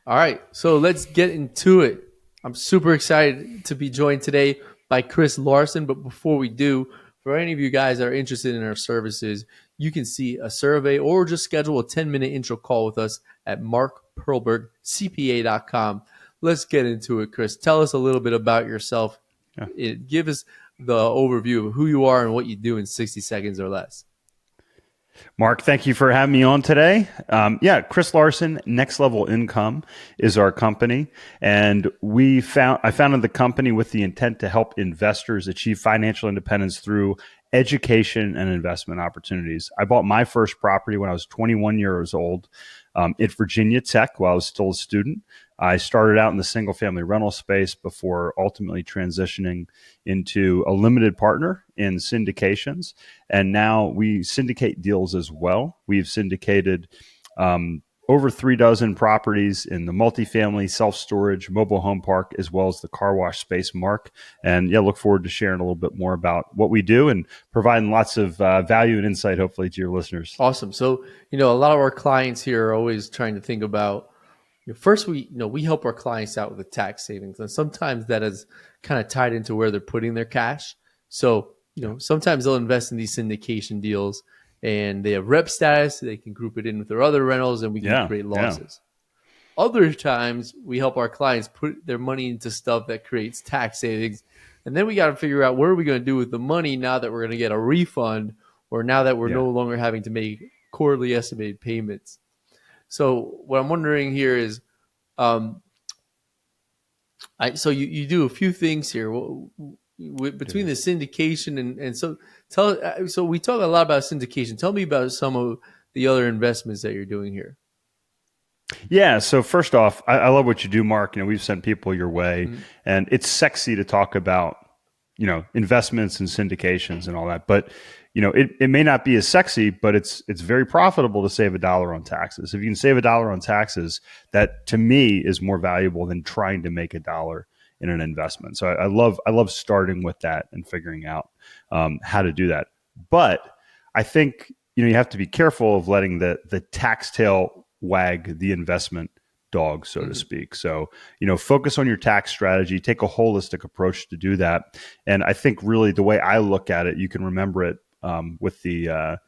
All right, so let's get into it. I'm super excited to be joined today by Chris Larsen. But before we do, for any of you guys that are interested in our services, you can see a survey or just schedule a 10-minute intro call with us at markperlbergcpa.com. Let's get into it, Chris. Tell us a little bit about yourself. Yeah. Give us the overview of who you are and what you do in 60 seconds or less. Mark, thank you for having me on today. Chris Larsen, Next Level Income is our company. And I founded the company with the intent to help investors achieve financial independence through education and investment opportunities. I bought my first property when I was 21 years old at Virginia Tech while I was still a student. I started out in the single family rental space before ultimately transitioning into a limited partner in syndications. And now we syndicate deals as well. We've syndicated over 36 properties in the multifamily, self-storage, mobile home park, as well as the car wash space, Mark. And look forward to sharing a little bit more about what we do and providing lots of value and insight, hopefully, to your listeners. Awesome. So, a lot of our clients here are always trying to think about, first we help our clients out with the tax savings, and sometimes that is kind of tied into where they're putting their cash. So, sometimes they'll invest in these syndication deals and they have rep status, they can group it in with their other rentals and we can create losses. Other times we help our clients put their money into stuff that creates tax savings. And then we got to figure out what are we going to do with the money now that we're going to get a refund, or now that we're no longer having to make quarterly estimated payments. So what I'm wondering here is, so you do a few things here between the syndication and so so we talk a lot about syndication. Tell me about some of the other investments that you're doing here. Yeah. So first off, I love what you do, Mark. We've sent people your way, and it's sexy to talk about, investments and syndications and all that. But, it may not be as sexy, but it's very profitable to save $1 on taxes. If you can save $1 on taxes, that to me is more valuable than trying to make $1 in an investment. So I love starting with that and figuring out how to do that. But I think, you have to be careful of letting the tax tail wag the investment dog, so to speak. So, focus on your tax strategy, take a holistic approach to do that. And I think really the way I look at it, you can remember it with the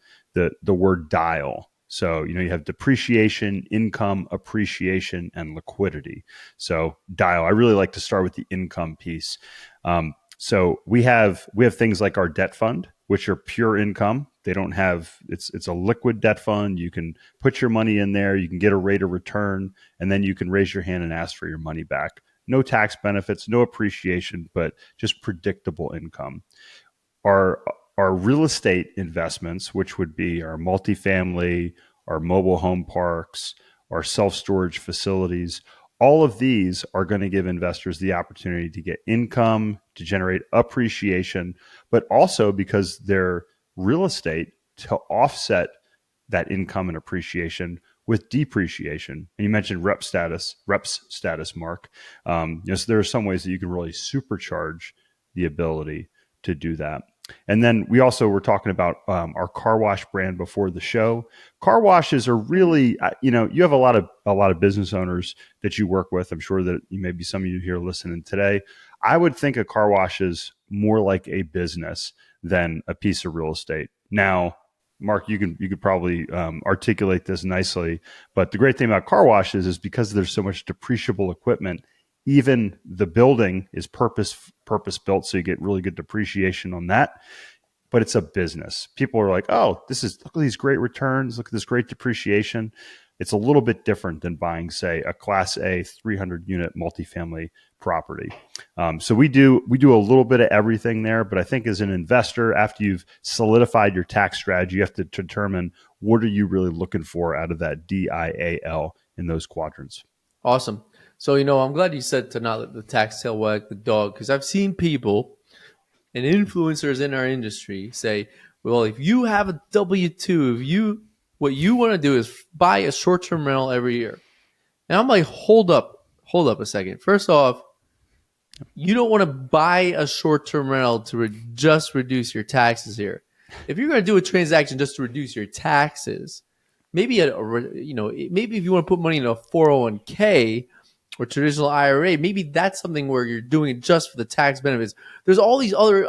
word dial. So, you have depreciation, income, appreciation, and liquidity. So dial, I really like to start with the income piece. So we have things like our debt fund, which are pure income. They don't have, it's a liquid debt fund. You can put your money in there, you can get a rate of return, and then you can raise your hand and ask for your money back. No tax benefits, no appreciation, but just predictable income. Our real estate investments, which would be our multifamily, our mobile home parks, our self-storage facilities, all of these are going to give investors the opportunity to get income, to generate appreciation, but also because they're real estate, to offset that income and appreciation with depreciation. And you mentioned reps status, Mark. So there are some ways that you can really supercharge the ability to do that. And then we also were talking about our car wash brand before the show. Car washes are really, you have a lot of business owners that you work with. I'm sure that maybe some of you here listening today. I would think a car wash is more like a business than a piece of real estate. Now, Mark, you could probably articulate this nicely, but the great thing about car washes is because there's so much depreciable equipment. Even the building is purpose built, so you get really good depreciation on that. But it's a business. People are like, oh, look at these great returns, look at this great depreciation. It's a little bit different than buying, say, a Class A 300-unit multifamily property. So we do a little bit of everything there. But I think as an investor, after you've solidified your tax strategy, you have to determine what are you really looking for out of that DIAL in those quadrants. Awesome. So, I'm glad you said to not let the tax tail wag the dog, because I've seen people and influencers in our industry say, well, if you have a W-2, what you want to do is buy a short-term rental every year. And I'm like, hold up a second. First off, you don't want to buy a short-term rental to just reduce your taxes here. If you're going to do a transaction just to reduce your taxes, maybe maybe if you want to put money in a 401k or traditional IRA, maybe that's something where you're doing it just for the tax benefits. There's all these other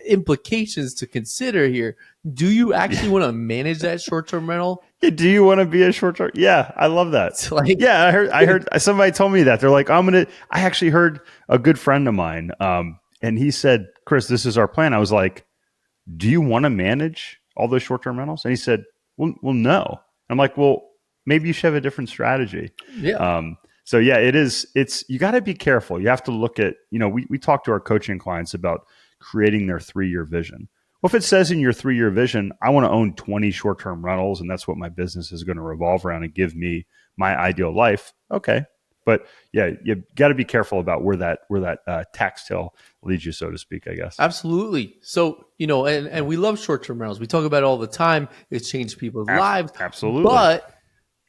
implications to consider here. Do you actually want to manage that short-term rental? Yeah, do you want to be a short term? Yeah, I love that. It's like, Yeah, I heard somebody told me that. They're like, I actually heard a good friend of mine, and he said, Chris, this is our plan. I was like, do you want to manage all those short term rentals? And he said, well, no. I'm like, well, maybe you should have a different strategy. yeah, So yeah, it's, you got to be careful. You have to look at, we talk to our coaching clients about creating their 3-year vision. Well, if it says in your 3-year vision, I want to own 20 short-term rentals and that's what my business is going to revolve around and give me my ideal life. Okay. But yeah, you got to be careful about where that tax tail leads you, so to speak, I guess. absolutely. So, and we love short-term rentals. We talk about it all the time. It's changed people's lives. Absolutely. But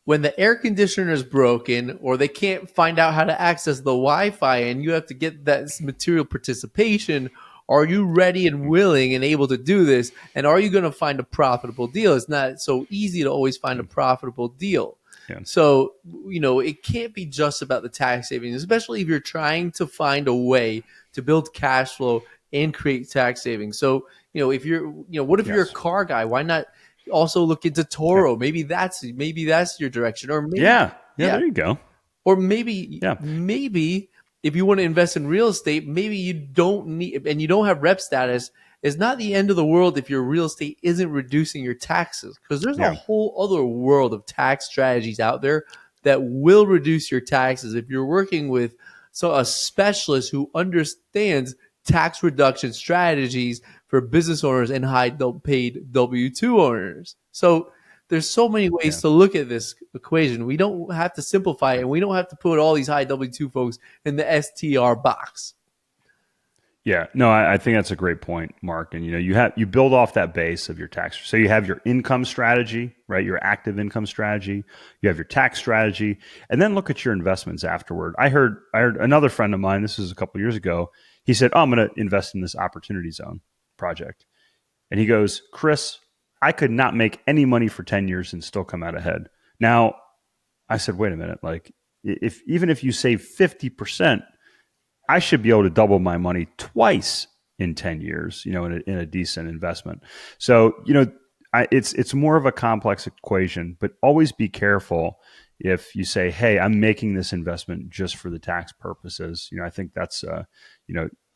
when the air conditioner is broken or they can't find out how to access the Wi-Fi and you have to get that material participation, are you ready and willing and able to do this? And are you going to find a profitable deal? It's not so easy to always find a profitable deal. Yeah. So, it can't be just about the tax savings, especially if you're trying to find a way to build cash flow and create tax savings. So, if you're, what if you're a car guy? Why not also look into Toro? Yeah. Maybe that's your direction. Or maybe, Yeah, there you go. or maybe, Yeah. maybe if you want to invest in real estate, maybe you don't need, and you don't have rep status. It's not the end of the world if your real estate isn't reducing your taxes, because there's a whole other world of tax strategies out there that will reduce your taxes if you're working with a specialist who understands tax reduction strategies for business owners and high paid W-2 owners. So there's so many ways to look at this equation. We don't have to simplify it, and we don't have to put all these high W-2 folks in the STR box. Yeah, no, I think that's a great point, Mark. And you build off that base of your tax. So you have your income strategy, right? Your active income strategy. You have your tax strategy, and then look at your investments afterward. I heard another friend of mine. This was a couple of years ago. He said, "Oh, I'm going to invest in this opportunity zone project," and he goes, "Chris, I could not make any money for 10 years and still come out ahead." Now, I said, "Wait a minute. Like, even if you save 50%." I should be able to double my money twice in 10 years, in a decent investment. So, it's more of a complex equation, but always be careful if you say, "Hey, I'm making this investment just for the tax purposes." I think that's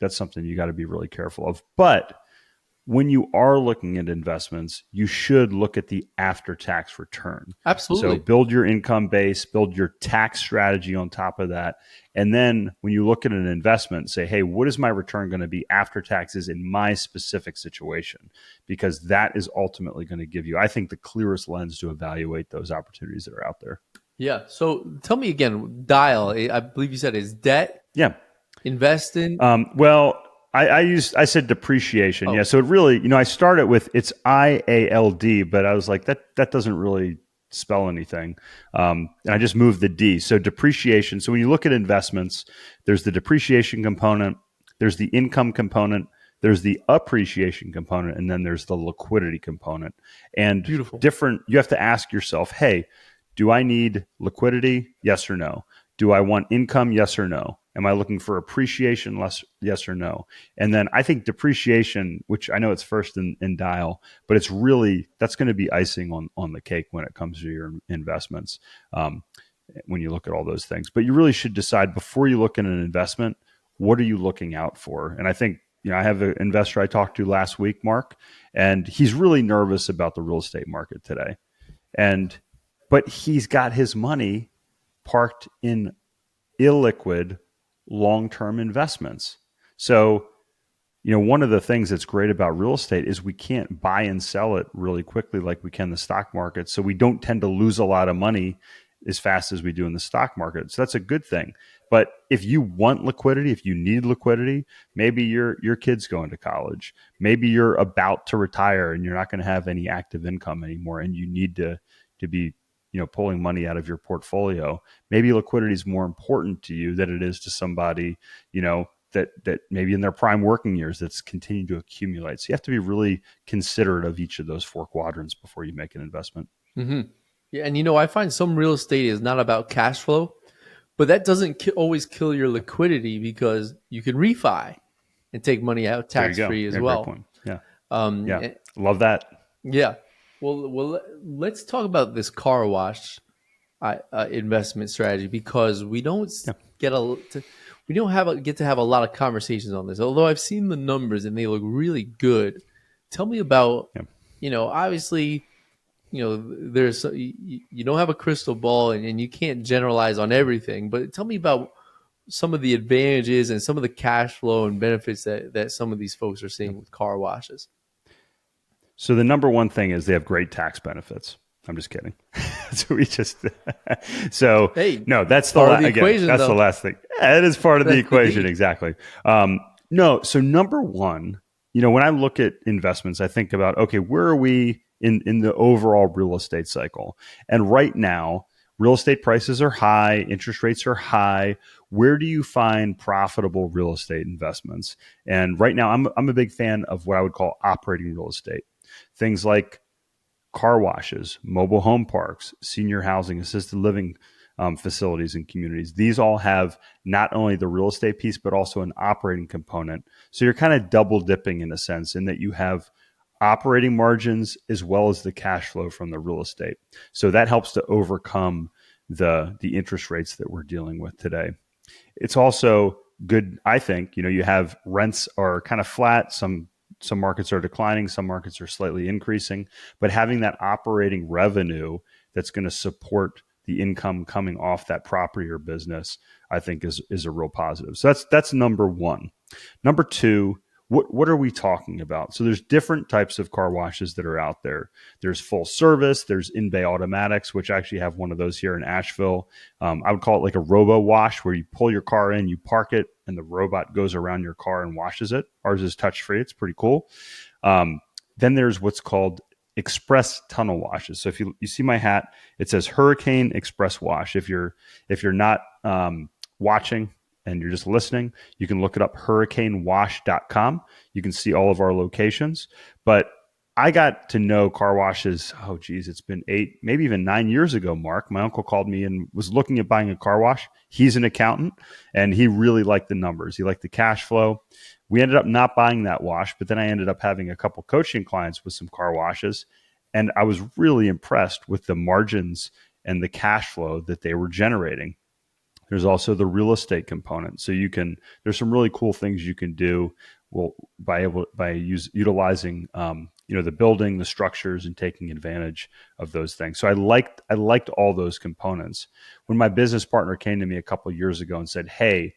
something you got to be really careful of. But when you are looking at investments, you should look at the after-tax return. Absolutely. So build your income base, build your tax strategy on top of that. And then when you look at an investment, say, "Hey, what is my return going to be after taxes in my specific situation?" Because that is ultimately going to give you, I think, the clearest lens to evaluate those opportunities that are out there. Yeah. So tell me again, dial, I believe you said, is debt? Yeah. Invest in? Well, I said depreciation. Oh. Yeah. So it really, I started with it's IALD, but I was like, that doesn't really spell anything. And I just moved the D. So depreciation. So when you look at investments, there's the depreciation component, there's the income component, there's the appreciation component, and then there's the liquidity component. And Beautiful. you have to ask yourself, hey, do I need liquidity? Yes or no? Do I want income? Yes or no? Am I looking for appreciation? Yes or no? And then I think depreciation, which I know it's first in dial, but it's really, that's going to be icing on the cake when it comes to your investments, when you look at all those things. But you really should decide before you look at an investment, what are you looking out for? And I think, I have an investor I talked to last week, Mark, and he's really nervous about the real estate market today. But he's got his money parked in illiquid long-term investments. So, one of the things that's great about real estate is we can't buy and sell it really quickly like we can the stock market. So we don't tend to lose a lot of money as fast as we do in the stock market. So that's a good thing. But if you want liquidity, if you need liquidity, maybe your kid's going to college, maybe you're about to retire and you're not going to have any active income anymore, and you need to be pulling money out of your portfolio. Maybe liquidity is more important to you than it is to somebody, that maybe in their prime working years that's continuing to accumulate. So you have to be really considerate of each of those 4 quadrants before you make an investment. Mm-hmm. Yeah, and I find some real estate is not about cash flow, but that doesn't always kill your liquidity because you can refi and take money out There you tax go. free as Yeah, great well. point. Yeah. Um, Yeah. eh, Love that. yeah. Well, let's talk about this car wash investment strategy because we don't Yeah. get we don't get to have a lot of conversations on this. Although I've seen the numbers and they look really good. Tell me about, Yeah. obviously, there's you don't have a crystal ball and you can't generalize on everything. But tell me about some of the advantages and some of the cash flow and benefits that some of these folks are Yeah. seeing with car washes. So the number one thing is they have great tax benefits. I'm just kidding. So we just so Hey, no, it's that's part of the again, equation, that's the though. last thing. Yeah, it is part of the That's the equation, key. exactly. No, so number one, when I look at investments, I think about, okay, where are we in the overall real estate cycle? And right now, real estate prices are high, interest rates are high. Where do you find profitable real estate investments? And right now, I'm a big fan of what I would call operating real estate. Things like car washes, mobile home parks, senior housing, assisted living facilities and communities. These all have not only the real estate piece, but also an operating component. So you're kind of double dipping in a sense in that you have operating margins as well as the cash flow from the real estate. So that helps to overcome the interest rates that we're dealing with today. It's also good, I think. You have rents are kind of flat. Some markets are declining, some markets are slightly increasing, but having that operating revenue that's going to support the income coming off that property or business, I think is a real positive. So that's number one. Number two, what are we talking about? So there's different types of car washes that are out there. There's full service, there's in-bay automatics, which I actually have one of those here in Asheville. I would call it like a robo wash, where you pull your car in, you park it, and the robot goes around your car and washes it. Ours is touch free. It's pretty cool. Then there's what's called express tunnel washes. So if you see my hat, it says Hurricane Express Wash. If you're not watching and you're just listening, you can look it up, hurricanewash.com. You can see all of our locations. But I got to know car washes, oh geez, it's been 8, maybe even 9 years ago, Mark. My uncle called me and was looking at buying a car wash. He's an accountant and he really liked the numbers. He liked the cash flow. We ended up not buying that wash, but then I ended up having a couple coaching clients with some car washes. And I was really impressed with the margins and the cash flow that they were generating. There's also the real estate component. So there's some really cool things you can do by utilizing the building, the structures, and taking advantage of those things. So I liked all those components. When my business partner came to me a couple of years ago and said, "Hey,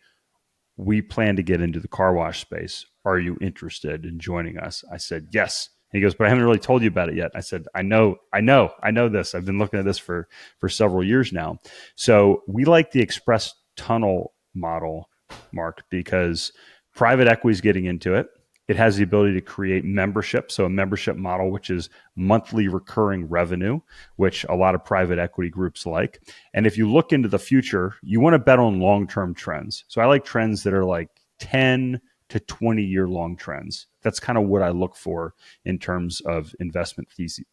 we plan to get into the car wash space. Are you interested in joining us?" I said, "Yes." And he goes, "But I haven't really told you about it yet." I said, I know this. I've been looking at this for several years now. So we like the express tunnel model, Mark, because private equity is getting into it. It has the ability to create membership. So a membership model, which is monthly recurring revenue, which a lot of private equity groups like. And if you look into the future, you want to bet on long-term trends. So I like trends that are like 10 to 20-year long trends. That's kind of what I look for in terms of investment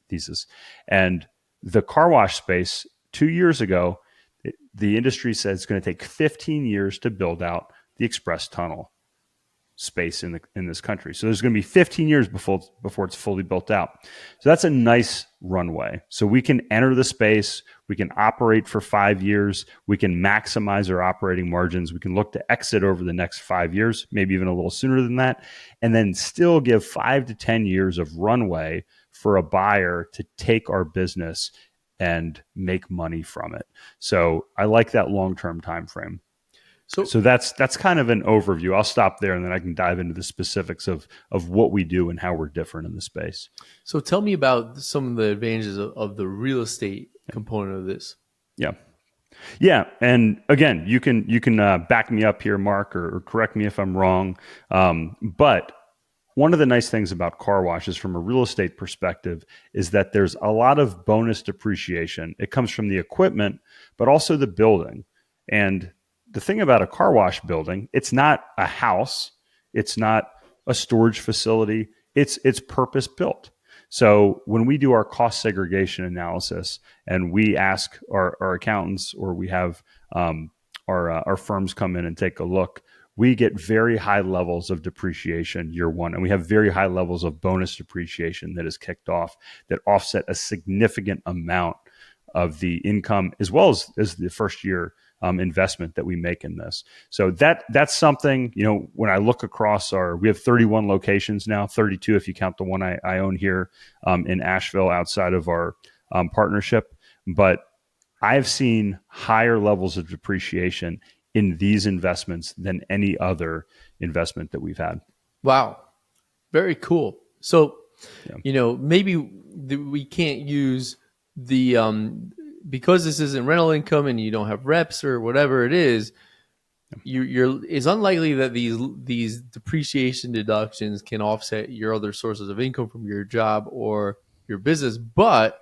thesis. And the car wash space, 2 years ago, the industry said it's going to take 15 years to build out the express tunnel space in this country. So there's going to be 15 years before it's fully built out. So that's a nice runway. So we can enter the space, we can operate for 5 years, we can maximize our operating margins, we can look to exit over the next 5 years, maybe even a little sooner than that, and then still give 5 to 10 years of runway for a buyer to take our business and make money from it. So I like that long-term time frame. So that's kind of an overview. I'll stop there and then I can dive into the specifics of what we do and how we're different in the space. So tell me about some of the advantages of the real estate component of this. Yeah. Yeah. And again, you can back me up here, Mark, or correct me if I'm wrong. But one of the nice things about car washes from a real estate perspective is that there's a lot of bonus depreciation. It comes from the equipment, but also the building. And the thing about a car wash building, it's not a house, it's not a storage facility, it's purpose built. So when we do our cost segregation analysis and we ask our accountants, or we have our firms come in and take a look, we get very high levels of depreciation year one, and we have very high levels of bonus depreciation that is kicked off that offset a significant amount of the income, as well as the first year investment that we make in this. So that's something, when I look across we have 31 locations now, 32 if you count the one I own here in Asheville outside of our partnership. But I've seen higher levels of depreciation in these investments than any other investment that we've had. Wow. Very cool. So, Yeah. maybe we can't use the because this isn't rental income and you don't have reps or whatever it is. It's unlikely that these depreciation deductions can offset your other sources of income from your job or your business. But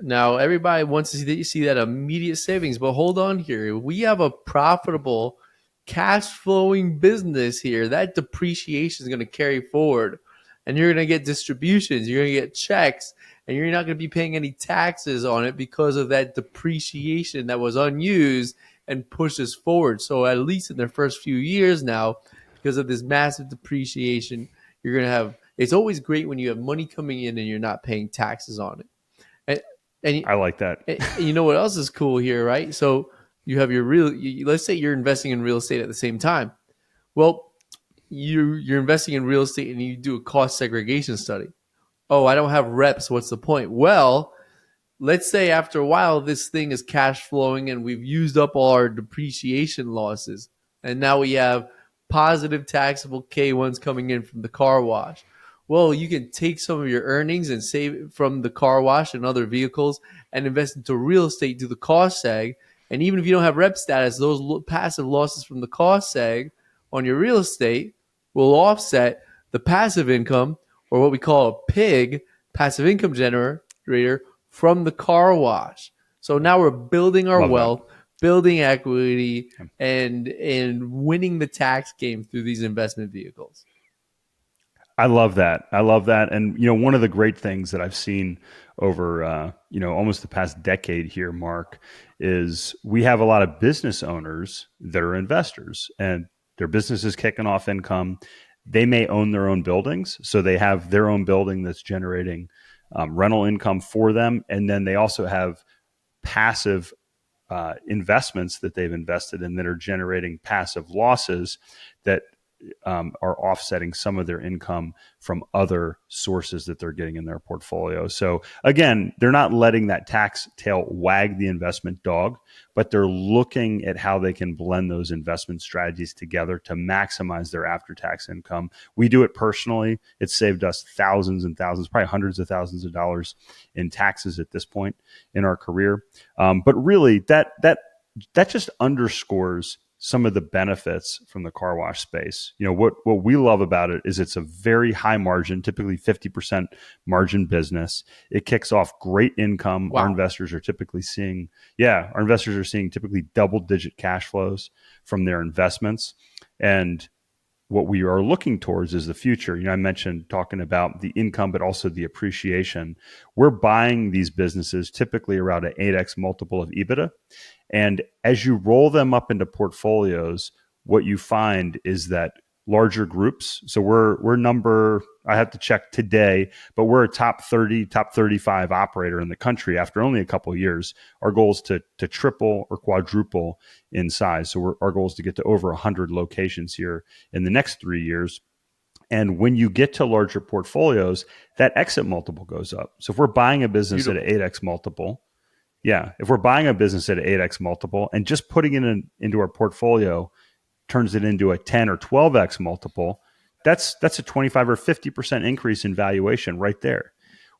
now everybody wants to see that immediate savings. But hold on here, we have a profitable, cash flowing business here. That depreciation is going to carry forward, and you're going to get distributions, you're going to get checks, and you're not going to be paying any taxes on it because of that depreciation that was unused and pushes forward. So at least in the first few years now, because of this massive depreciation, you're going to have. It's always great when you have money coming in and you're not paying taxes on it. And, and I like that. and you know what else is cool here, right? So you have let's say you're investing in real estate at the same time. Well, you're investing in real estate and you do a cost segregation study. Oh, I don't have reps. What's the point? Well, let's say after a while this thing is cash flowing and we've used up all our depreciation losses, and now we have positive taxable K1s coming in from the car wash. Well, you can take some of your earnings and save it from the car wash and other vehicles and invest into real estate, do the cost seg. And even if you don't have rep status, those passive losses from the cost seg on your real estate will offset the passive income, or what we call a PIG, passive income generator, from the car wash. So now we're building our Love wealth, that. building equity, and winning the tax game through these investment vehicles. I love that. I love that. And, one of the great things that I've seen over, almost the past decade here, Mark, is we have a lot of business owners that are investors, and their business is kicking off income. They may own their own buildings, so they have their own building that's generating rental income for them. And then they also have passive investments that they've invested in that are generating passive losses that are offsetting some of their income from other sources that they're getting in their portfolio. So again, they're not letting that tax tail wag the investment dog, but they're looking at how they can blend those investment strategies together to maximize their after-tax income. We do it personally. It's saved us thousands and thousands, probably hundreds of thousands of dollars in taxes at this point in our career. But really, that just underscores some of the benefits from the car wash space. What we love about it is it's a very high margin, typically 50% margin business. It kicks off great income. Wow. Our investors are seeing typically double-digit cash flows from their investments. And what we are looking towards is the future. I mentioned talking about the income, but also the appreciation. We're buying these businesses typically around an 8x multiple of EBITDA. And as you roll them up into portfolios, what you find is that larger groups. So we're I have to check today, but we're a top 30, top 35 operator in the country after only a couple of years. Our goal is to triple or quadruple in size. So our goal is to get to over 100 locations here in the next 3 years. And when you get to larger portfolios, that exit multiple goes up. So if we're buying a business at an 8x multiple, if we're buying a business at an 8x multiple and just putting it into our portfolio turns it into a 10 or 12x multiple, that's a 25 or 50% increase in valuation right there.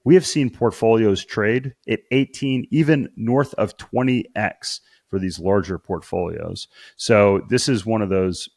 We have seen portfolios trade at 18, even north of 20x for these larger portfolios. So this is one of those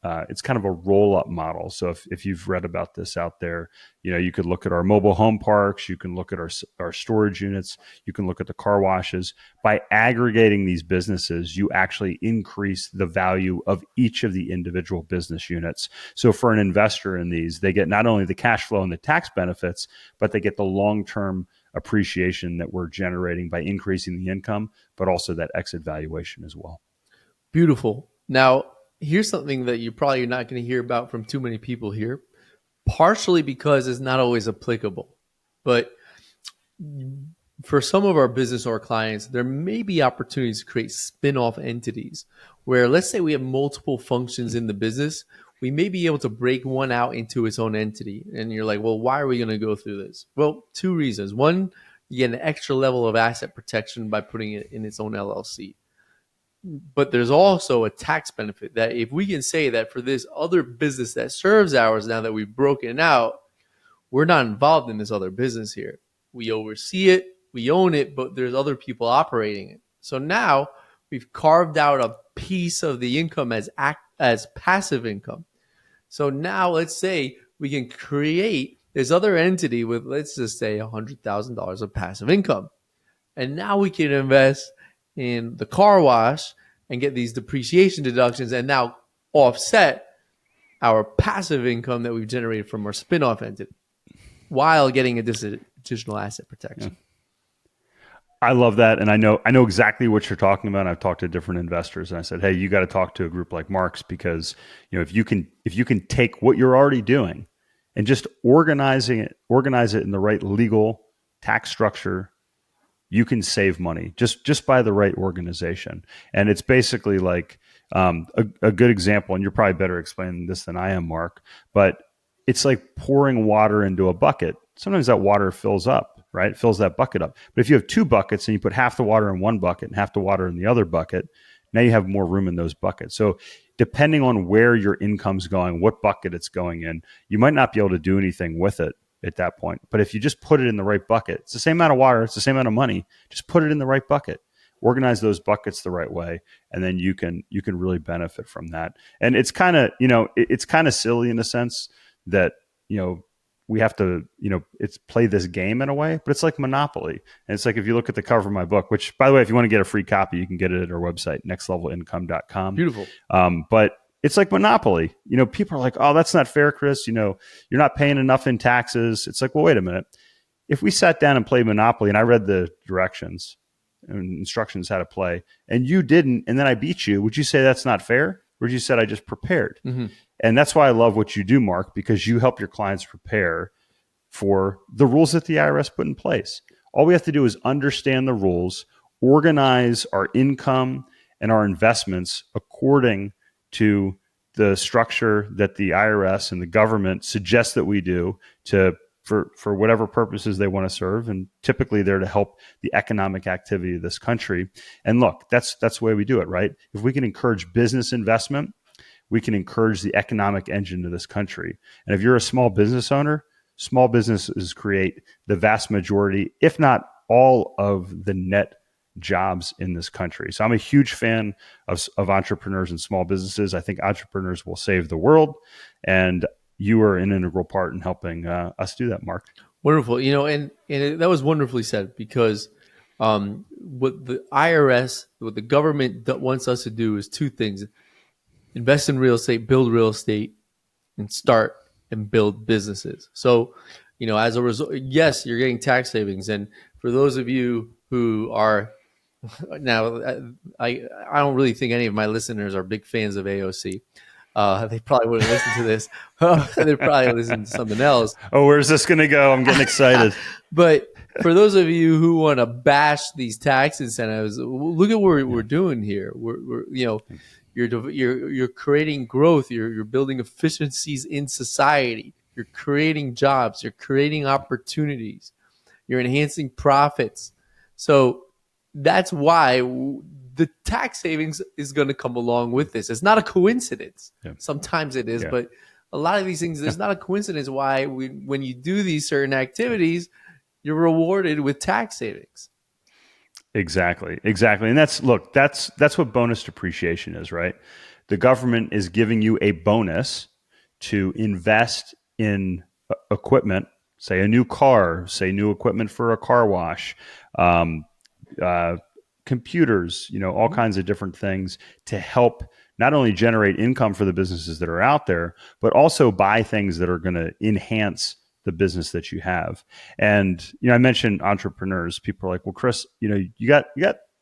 it's kind of a roll up model. So if you've read about this out there, you could look at our mobile home parks, you can look at our storage units, you can look at the car washes. By aggregating these businesses, you actually increase the value of each of the individual business units. So for an investor in these, they get not only the cash flow and the tax benefits, but they get the long-term appreciation that we're generating by increasing the income, but also that exit valuation as well. Beautiful. Now, here's something that you're probably not going to hear about from too many people here, partially because it's not always applicable. But for some of our business or clients, there may be opportunities to create spin-off entities where, let's say we have multiple functions in the business, we may be able to break one out into its own entity. And you're like, well, why are we going to go through this? Well, two reasons. One, you get an extra level of asset protection by putting it in its own LLC. But there's also a tax benefit that if we can say that for this other business that serves ours, now that we've broken out, we're not involved in this other business here. We oversee it, we own it, but there's other people operating it. So now we've carved out a piece of the income as passive income. So now let's say we can create this other entity with, let's just say, $100,000 of passive income. And now we can invest in the car wash and get these depreciation deductions and now offset our passive income that we've generated from our spin-off entity while getting additional asset protection. Yeah. I love that. And I know exactly what you're talking about. I've talked to different investors and I said, hey, you got to talk to a group like Mark's because if you can take what you're already doing and just organize it in the right legal tax structure, you can save money just by the right organization. And it's basically like a good example, and you're probably better explaining this than I am, Mark, but it's like pouring water into a bucket. Sometimes that water fills up, right? It fills that bucket up. But if you have two buckets and you put half the water in one bucket and half the water in the other bucket, now you have more room in those buckets. So depending on where your income's going, what bucket it's going in, you might not be able to do anything with it at that point. But if you just put it in the right bucket, it's the same amount of water, it's the same amount of money, just put it in the right bucket. Organize those buckets the right way, and then you can really benefit from that. And it's kind of, it's kind of silly in a sense that, we have to, it's play this game in a way, but it's like Monopoly. And it's like, if you look at the cover of my book, which by the way, if you want to get a free copy, you can get it at our website, nextlevelincome.com. Beautiful. But it's like Monopoly. People are like, oh, that's not fair, Chris. You're not paying enough in taxes. It's like, well, wait a minute. If we sat down and played Monopoly and I read the directions and instructions how to play and you didn't, and then I beat you, would you say that's not fair? Or would you said I just prepared? Mm-hmm. And that's why I love what you do, Mark, because you help your clients prepare for the rules that the IRS put in place. All we have to do is understand the rules, organize our income and our investments according to the structure that the IRS and the government suggest that we do for whatever purposes they want to serve. And typically they're to help the economic activity of this country. And look, that's the way we do it, right? If we can encourage business investment, we can encourage the economic engine of this country. And if you're a small business owner, small businesses create the vast majority, if not all of the net jobs in this country. So I'm a huge fan of entrepreneurs and small businesses. I think entrepreneurs will save the world. And you are an integral part in helping us do that, Mark. Wonderful. And that was wonderfully said because what the IRS, what the government wants us to do is two things: invest in real estate, build real estate, and start and build businesses. So, as a result, yes, you're getting tax savings. And for those of you who are now, I don't really think any of my listeners are big fans of AOC. They probably wouldn't listen to this. They'd probably listen to something else. Oh, where's this going to go? I'm getting excited. But for those of you who want to bash these tax incentives, look at what we're doing here. We're you're creating growth. You're building efficiencies in society. You're creating jobs. You're creating opportunities. You're enhancing profits. So that's why the tax savings is going to come along with this. It's not a coincidence. Yeah. Sometimes it is, but a lot of these things, there's not a coincidence why when you do these certain activities, you're rewarded with tax savings. Exactly. Exactly. And that's what bonus depreciation is, right? The government is giving you a bonus to invest in equipment, say a new car, say new equipment for a car wash, um, uh, computers, all Mhm. kinds of different things to help not only generate income for the businesses that are out there, but also buy things that are going to enhance the business that you have. And I mentioned entrepreneurs. People are like, "Well, Chris, you got."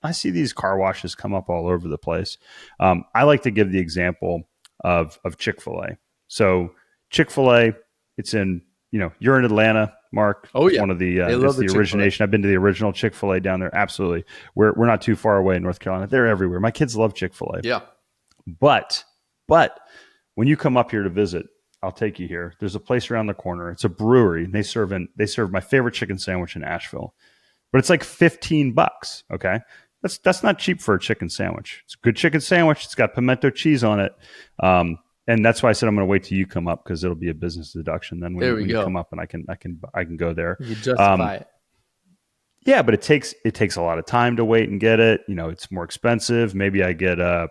I see these car washes come up all over the place. I like to give the example of Chick-fil-A. So Chick-fil-A, it's in you're in Atlanta, Mark. Oh It's yeah, one of the they love it's the the Chick-fil-A. origination. I've been to the original Chick-fil-A down there. Absolutely, we're not too far away in North Carolina. They're everywhere. My kids love Chick-fil-A. Yeah. But when you come up here to visit, I'll take you here. There's a place around the corner. It's a brewery. And they serve my favorite chicken sandwich in Asheville, but it's like $15. Okay, that's not cheap for a chicken sandwich. It's a good chicken sandwich. It's got pimento cheese on it. And that's why I said I'm going to wait till you come up because it'll be a business deduction then when There you we when you come go. up and I can go there. You Um, justify it. yeah, but it takes a lot of time to wait and get it. It's more expensive. Maybe I get a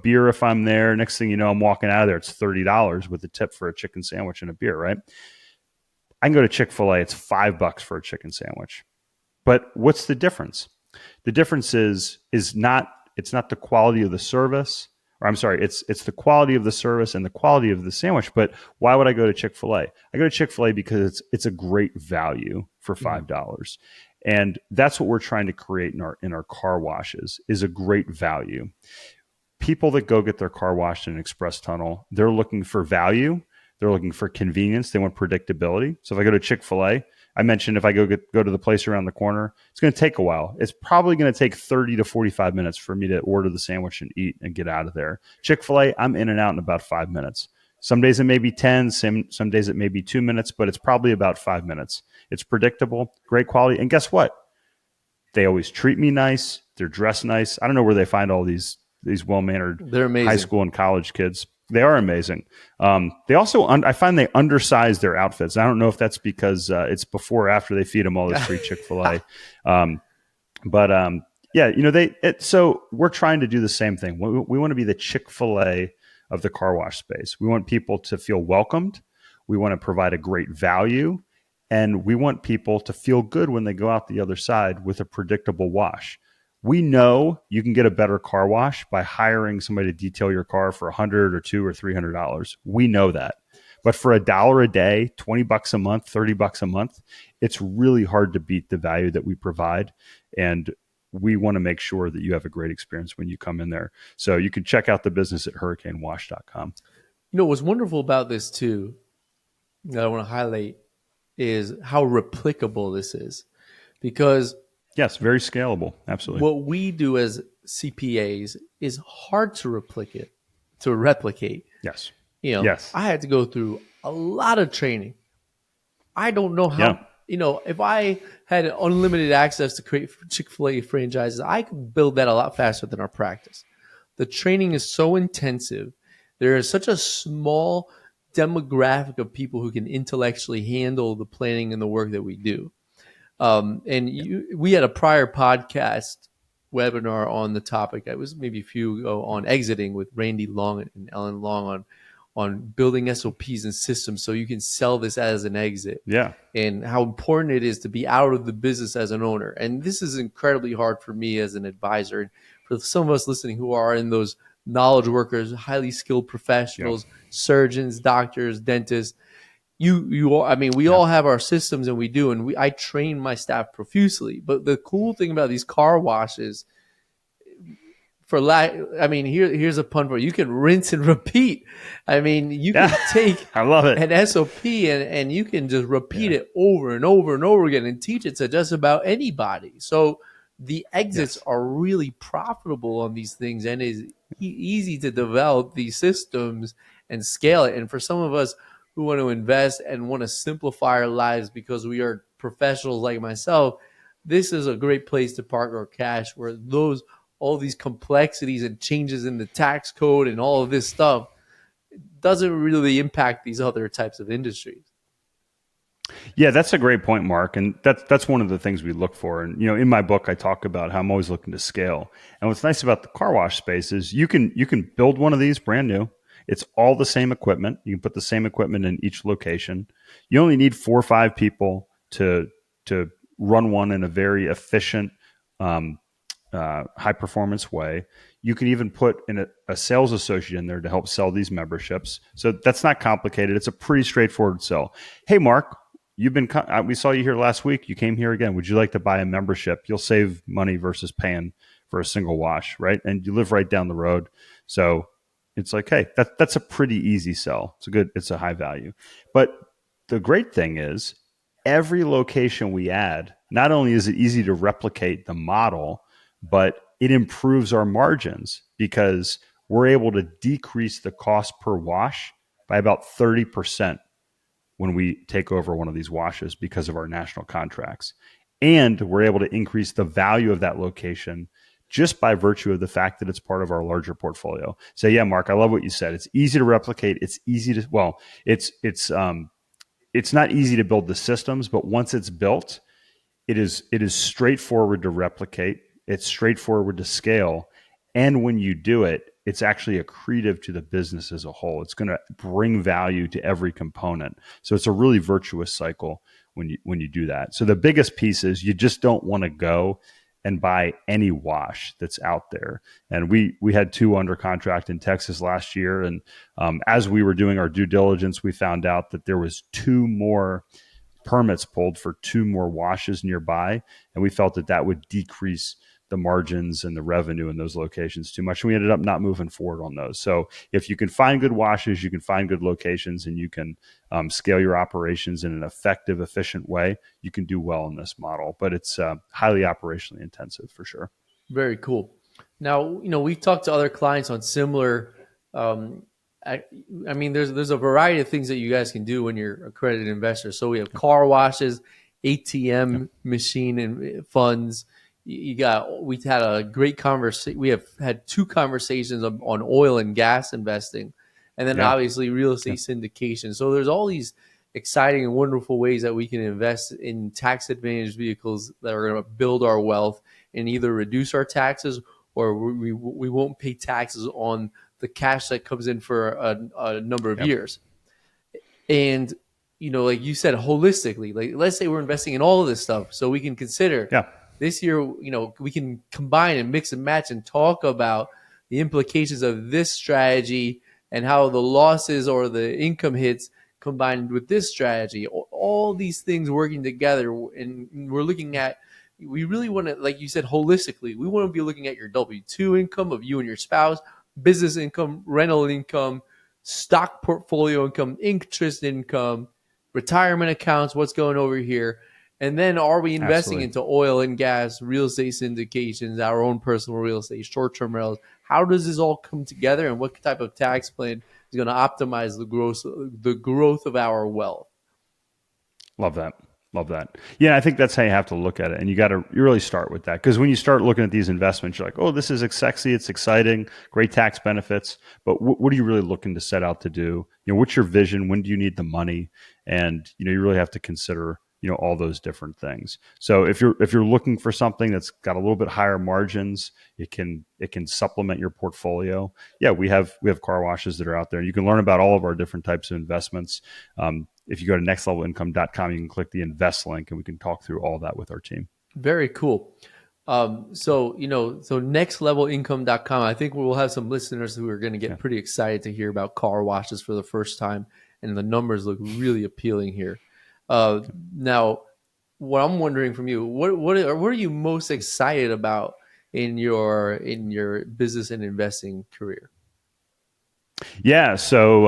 beer if I'm there. Next thing you know, I'm walking out of there. It's $30 with a tip for a chicken sandwich and a beer. Right? I can go to Chick-fil-A. It's $5 for a chicken sandwich. But what's the difference? The difference is not it's not the quality of the service, or I'm sorry, it's the quality of the service and the quality of the sandwich. But why would I go to Chick-fil-A? I go to Chick-fil-A because it's a great value for Mhm. $5. And that's what we're trying to create in our car washes is a great value. People that go get their car washed in an express tunnel, they're looking for value. They're looking for convenience. They want predictability. So if I go to Chick-fil-A, I mentioned if I go to the place around the corner, it's going to take a while. It's probably going to take 30 to 45 minutes for me to order the sandwich and eat and get out of there. Chick-fil-A, I'm in and out in about 5 minutes. Some days it may be 10, some days it may be 2 minutes, but it's probably about 5 minutes. It's predictable, great quality. And guess what? They always treat me nice. They're dressed nice. I don't know where they find all these well mannered They're high amazing. school and college kids. They are amazing. They also, I find they undersize their outfits. I don't know if that's because it's before or after they feed them all this free Chick-fil-A. Um, but yeah, so we're trying to do the same thing. We want to be the Chick-fil-A of the car wash space. We want people to feel welcomed. We want to provide a great value. And we want people to feel good when they go out the other side with a predictable wash. We know you can get a better car wash by hiring somebody to detail your car for 100 or $200 or $300. We know that. But for $1 a day, $20 a month, $30 a month, it's really hard to beat the value that we provide. And we want to make sure that you have a great experience when you come in there. So you can check out the business at hurricanewash.com. What's wonderful about this too that I want to highlight is how replicable this is. Because Yes, very scalable. Absolutely. what we do as CPAs is hard to replicate. Yes. Yes. I had to go through a lot of training. I don't know Yeah. how, if I had unlimited access to create Chick-fil-A franchises, I could build that a lot faster than our practice. The training is so intensive. There is such a small demographic of people who can intellectually handle the planning and the work that we do. We had a prior podcast webinar on the topic. It was maybe a few ago on exiting with Randy Long and Ellen Long on building SOPs and systems so you can sell this as an exit Yeah. and how important it is to be out of the business as an owner. And this is incredibly hard for me as an advisor. And for some of us listening who are in those knowledge workers, highly skilled Yeah. professionals, surgeons, doctors, dentists, we Yeah. all have our systems and we do, and I train my staff profusely. But the cool thing about these car washes, here's a pun for you: can rinse and repeat. You can Yeah. take I love it. an SOP and you can just repeat Yeah. it over and over and over again and teach it to just about anybody. So the exits Yes. are really profitable on these things, and is easy to develop these systems and scale it. And for some of us who want to invest and want to simplify our lives because we are professionals like myself, this is a great place to park our cash where all these complexities and changes in the tax code and all of this stuff doesn't really impact these other types of industries. Yeah, that's a great point, Mark. And that's one of the things we look for. And in my book, I talk about how I'm always looking to scale. And what's nice about the car wash space is you can build one of these brand new. It's all the same equipment. You can put the same equipment in each location. You only need 4 or 5 people to run one in a very efficient, um, high performance way. You can even put in a sales associate in there to help sell these memberships. So that's not complicated. It's a pretty straightforward sell. Hey, Mark, we saw you here last week. You came here again. Would you like to buy a membership? You'll save money versus paying for a single wash, right? And you live right down the road. So it's like, hey, that's a pretty easy sell. It's a high value. But the great thing is every location we add, not only is it easy to replicate the model, but it improves our margins because we're able to decrease the cost per wash by about 30% when we take over one of these washes because of our national contracts. And we're able to increase the value of that location just by virtue of the fact that it's part of our larger portfolio. So yeah, Mark, I love what you said. It's easy to replicate. It's easy to, well, it's not easy to build the systems, but once it's built, it is straightforward to replicate. It's straightforward to scale. And when you do it, it's actually accretive to the business as a whole. It's going to bring value to every component. So it's a really virtuous cycle when you do that. So the biggest piece is you just don't want to go and buy any wash that's out there. And we had 2 under contract in Texas last year. And as we were doing our due diligence, we found out that there was 2 more permits pulled for 2 more washes nearby, and we felt that would decrease the margins and the revenue in those locations too much. And we ended up not moving forward on those. So if you can find good washes, you can find good locations, and you can scale your operations in an effective, efficient way, you can do well in this model. But it's highly operationally intensive for sure. Very cool. Now, we've talked to other clients on similar. Um, I, I mean, there's a variety of things that you guys can do when you're accredited investor. So we have car washes, ATM machine and funds. We've had a great conversation. We have had 2 conversations on oil and gas investing, and then Yeah. obviously real estate syndication. So there's all these exciting and wonderful ways that we can invest in tax advantaged vehicles that are going to build our wealth and either reduce our taxes, or we won't pay taxes on the cash that comes in for a number of Yep. years. And, like you said, holistically, like let's say we're investing in all of this stuff, so we can consider Yeah. this year, we can combine and mix and match and talk about the implications of this strategy and how the losses or the income hits combined with this strategy. All these things working together, and we're looking at. We really want to, like you said, holistically. We want to be looking at your W-2 income of you and your spouse, business income, rental income, stock portfolio income, interest income, retirement accounts, what's going over here. And then are we investing Absolutely. into oil and gas, real estate syndications, our own personal real estate, short-term rentals? How does this all come together, and what type of tax plan is going to optimize the growth of our wealth? Love that. Love that. Yeah, I think that's how you have to look at it. And you really start with that. Because when you start looking at these investments, you're like, oh, this is sexy, it's exciting, great tax benefits. But what are you really looking to set out to do? What's your vision? When do you need the money? And you really have to consider all those different things. So if you're looking for something that's got a little bit higher margins, it can supplement your portfolio. Yeah, we have car washes that are out there. You can learn about all of our different types of investments. If you go to nextlevelincome.com, you can click the invest link, and we can talk through all that with our team. Very cool. So nextlevelincome.com, I think we'll have some listeners who are going to get Yeah. pretty excited to hear about car washes for the first time, and the numbers look really appealing here. Now, what I'm wondering from you, what are you most excited about in your business and investing career? Yeah. So,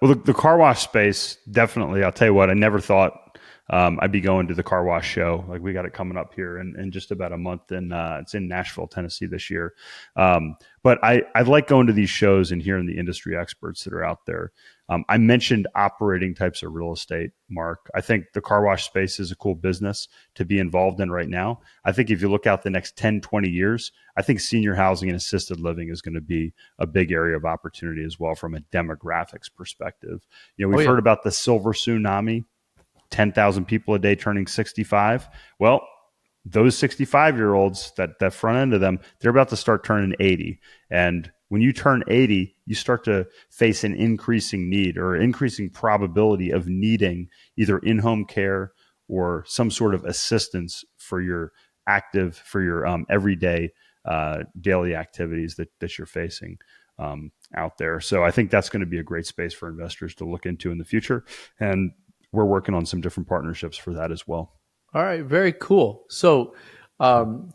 well, the car wash space, definitely. I'll tell you what, I never thought I'd be going to the car wash show. Like, we got it coming up here in just about a month, and it's in Nashville, Tennessee this year. But I like going to these shows and hearing the industry experts that are out there. I mentioned operating types of real estate, Mark. I think the car wash space is a cool business to be involved in right now. I think if you look out the next 10, 20 years, I think senior housing and assisted living is going to be a big area of opportunity as well from a demographics perspective. Oh We've yeah. heard about the silver tsunami 10,000 people a day turning 65. Well, those 65-year-olds, that front end of them, they're about to start turning 80. And when you turn 80, you start to face an increasing need or increasing probability of needing either in-home care or some sort of assistance for your everyday daily activities that you're facing out there. So I think that's going to be a great space for investors to look into in the future. And we're working on some different partnerships for that as well. All right, very cool. So,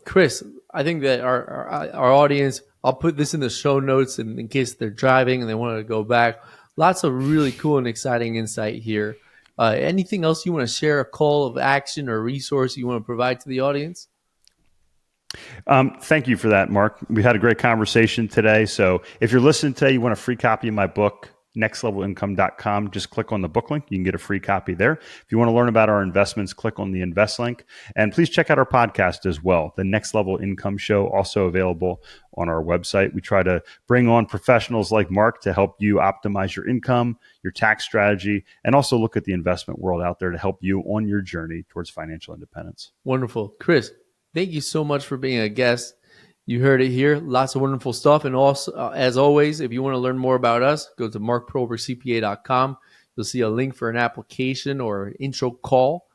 Chris, I think that our audience, I'll put this in the show notes in case they're driving and they want to go back. Lots of really cool and exciting insight here. Anything else you want to share, a call of action or resource you want to provide to the audience? Thank you for that, Mark. We had a great conversation today. So if you're listening today, you want a free copy of my book, nextlevelincome.com, just click on the book link. You can get a free copy there. If you want to learn about our investments, click on the invest link. And please check out our podcast as well, the Next Level Income Show, also available on our website. We try to bring on professionals like Mark to help you optimize your income, your tax strategy, and also look at the investment world out there to help you on your journey towards financial independence. Wonderful. Chris, thank you so much for being a guest. You heard it here. Lots of wonderful stuff. And also, as always, if you want to learn more about us, go to markprobercpa.com. You'll see a link for an application or an intro call.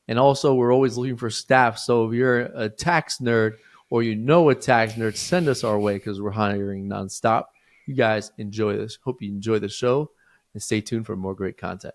And also, we're always looking for staff. So if you're a tax nerd or you know a tax nerd, send us our way because we're hiring nonstop. You guys enjoy this. Hope you enjoy the show and stay tuned for more great content.